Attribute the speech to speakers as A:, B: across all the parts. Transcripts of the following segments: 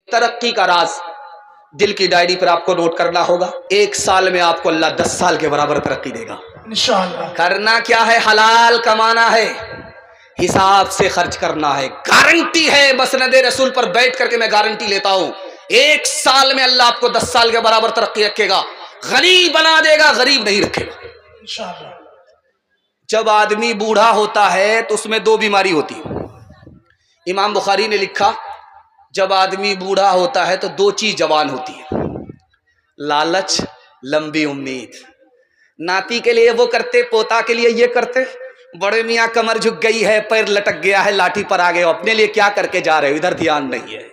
A: ترقی کا راز دل کی ڈائری پر آپ کو نوٹ کرنا ہوگا. 1 سال میں آپ کو اللہ 10 سال کے برابر ترقی دے گا انشاءاللہ. کرنا کیا ہے؟ حلال کمانا ہے، حساب سے خرچ کرنا ہے. گارنٹی ہے، مسند رسول پر بیٹھ کر کے میں گارنٹی لیتا ہوں، 1 سال میں اللہ آپ کو 10 سال کے برابر ترقی رکھے گا. غریب بنا دے گا، غریب نہیں رکھے گا انشاءاللہ. جب آدمی بوڑھا ہوتا ہے تو اس میں 2 بیماری ہوتی ہے. امام بخاری نے لکھا جب آدمی بوڑھا ہوتا ہے تو 2 چیز جوان ہوتی ہے، لالچ، لمبی امید. ناتی کے لیے وہ کرتے، پوتا کے لیے یہ کرتے. بڑے میاں کمر جھک گئی ہے، پیر لٹک گیا ہے، لاٹھی پر آ گئے، اپنے لیے کیا کر کے جا رہے ہو، ادھر دھیان نہیں ہے.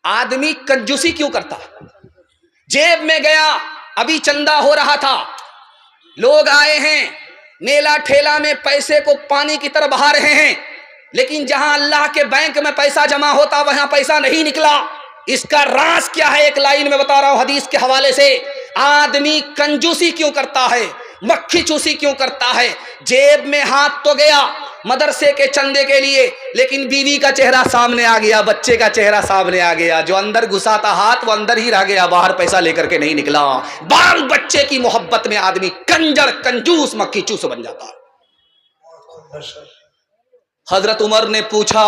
A: آدمی کنجوسی کیوں کرتا؟ جیب میں گیا، ابھی چندہ ہو رہا تھا، لوگ آئے ہیں، میلہ ٹھیلا میں پیسے کو پانی کی طرح بہا رہے ہیں، لیکن جہاں اللہ کے بینک میں پیسہ جمع ہوتا وہاں پیسہ نہیں نکلا. اس کا راز کیا ہے؟ ایک لائن میں بتا رہا ہوں حدیث کے حوالے سے. آدمی کنجوسی کیوں کرتا ہے، مکھی چوسی کیوں کرتا ہے؟ جیب میں ہاتھ تو گیا مدرسے کے چندے کے لیے، لیکن بیوی کا چہرہ سامنے آ گیا، بچے کا چہرہ سامنے آ گیا. جو اندر گھسا تھا ہاتھ وہ اندر ہی رہ گیا، باہر پیسہ لے کر کے نہیں نکلا. بال بچے کی محبت میں آدمی کنجر، کنجوس، مکھی چوس بن جاتا. حضرت عمر نے پوچھا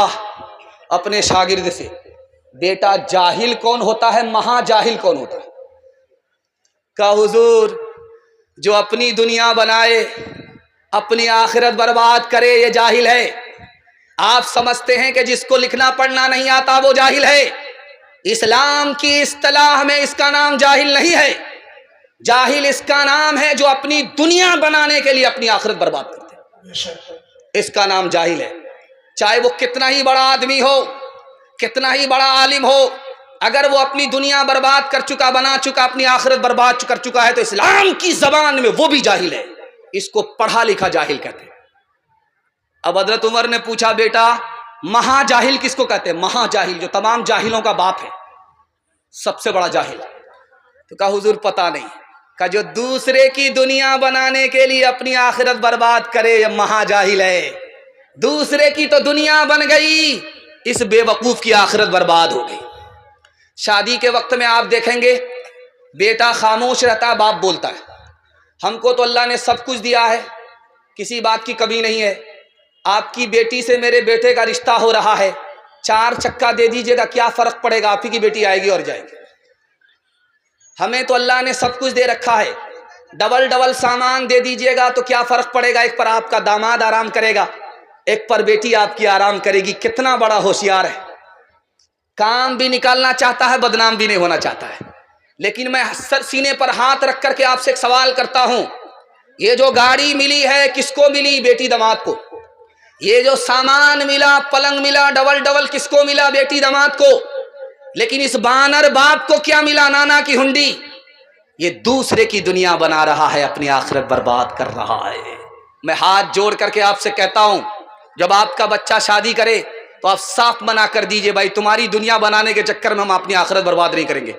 A: اپنے شاگرد سے، بیٹا جاہل کون ہوتا ہے، مہا جاہل کون ہوتا ہے؟ کہا حضور جو اپنی دنیا بنائے اپنی آخرت برباد کرے یہ جاہل ہے. آپ سمجھتے ہیں کہ جس کو لکھنا پڑھنا نہیں آتا وہ جاہل ہے. اسلام کی اصطلاح میں اس کا نام جاہل نہیں ہے. جاہل اس کا نام ہے جو اپنی دنیا بنانے کے لیے اپنی آخرت برباد کرتے ہیں، اس کا نام جاہل ہے. چاہے وہ کتنا ہی بڑا آدمی ہو، کتنا ہی بڑا عالم ہو، اگر وہ اپنی دنیا برباد کر چکا، بنا چکا، اپنی آخرت برباد کر چکا ہے تو اسلام کی زبان میں وہ بھی جاہل ہے. اس کو پڑھا لکھا جاہل کہتے ہیں. اب حضرت عمر نے پوچھا بیٹا مہا جاہل کس کو کہتے ہیں؟ مہا جاہل جو تمام جاہلوں کا باپ ہے، سب سے بڑا جاہل. تو کہا حضور پتہ نہیں. کہا جو دوسرے کی دنیا بنانے کے لیے اپنی آخرت برباد کرے یہ مہا جاہل ہے. دوسرے کی تو دنیا بن گئی، اس بے وقوف کی آخرت برباد ہو گئی. شادی کے وقت میں آپ دیکھیں گے بیٹا خاموش رہتا ہے، باپ بولتا ہے. ہم کو تو اللہ نے سب کچھ دیا ہے، کسی بات کی کمی نہیں ہے. آپ کی بیٹی سے میرے بیٹے کا رشتہ ہو رہا ہے، 4 چکا دے دیجئے گا، کیا فرق پڑے گا؟ آپ ہی کی بیٹی آئے گی اور جائے گی. ہمیں تو اللہ نے سب کچھ دے رکھا ہے، ڈبل ڈبل سامان دے دیجئے گا تو کیا فرق پڑے گا؟ ایک پر آپ کا داماد آرام کرے گا، ایک پر بیٹی آپ کی آرام کرے گی. کتنا بڑا ہوشیار ہے، کام بھی نکالنا چاہتا ہے، بدنام بھی نہیں ہونا چاہتا ہے. لیکن میں سینے پر ہاتھ رکھ کر کے آپ سے ایک سوال کرتا ہوں، یہ جو گاڑی ملی ہے کس کو ملی؟ بیٹی داماد کو. یہ جو سامان ملا، پلنگ ملا ڈبل ڈبل، کس کو ملا؟ بیٹی داماد کو. لیکن اس بانر باپ کو کیا ملا؟ نانا کی ہنڈی. یہ دوسرے کی دنیا بنا رہا ہے، اپنی آخرت برباد کر رہا ہے. میں ہاتھ جوڑ کر کے آپ سے کہتا ہوں جب آپ کا بچہ شادی کرے تو آپ صاف منع کر دیجئے بھائی تمہاری دنیا بنانے کے چکر میں ہم اپنی آخرت برباد نہیں کریں گے.